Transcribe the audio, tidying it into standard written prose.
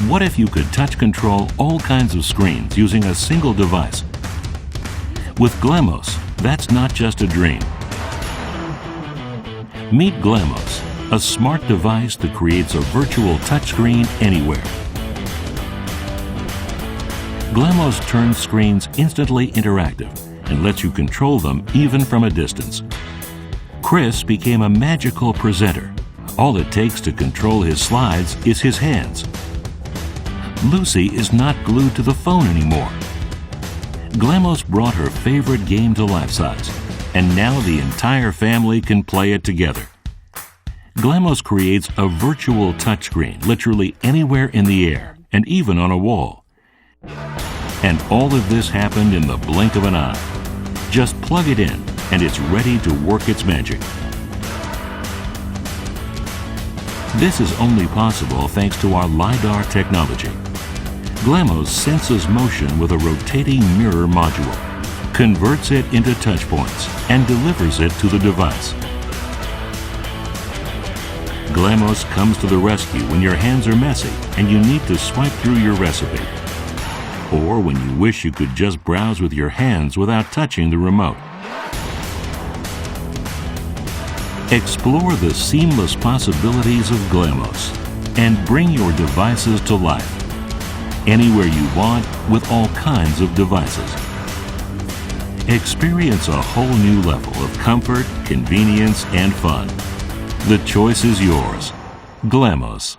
What if you could touch control all kinds of screens using a single device? With Glamos, that's not just a dream. Meet Glamos, a smart device that creates a virtual touchscreen anywhere. Glamos turns screens instantly interactive and lets you control them even from a distance. Chris became a magical presenter. All it takes to control his slides is his hands. Lucy is not glued to the phone anymore. Glamos brought her favorite game to life size, and now the entire family can play it together. Glamos creates a virtual touchscreen literally anywhere in the air and even on a wall. And all of this happened in the blink of an eye. Just plug it in and it's ready to work its magic. This is only possible thanks to our LIDAR technology. Glamos senses motion with a rotating mirror module, converts it into touch points, and delivers it to the device. Glamos comes to the rescue when your hands are messy and you need to swipe through your recipe, or when you wish you could just browse with your hands without touching the remote. Explore the seamless possibilities of Glamos and bring your devices to life, anywhere you want with all kinds of devices. Experience a whole new level of comfort, convenience, and fun. The choice is yours. Glamos.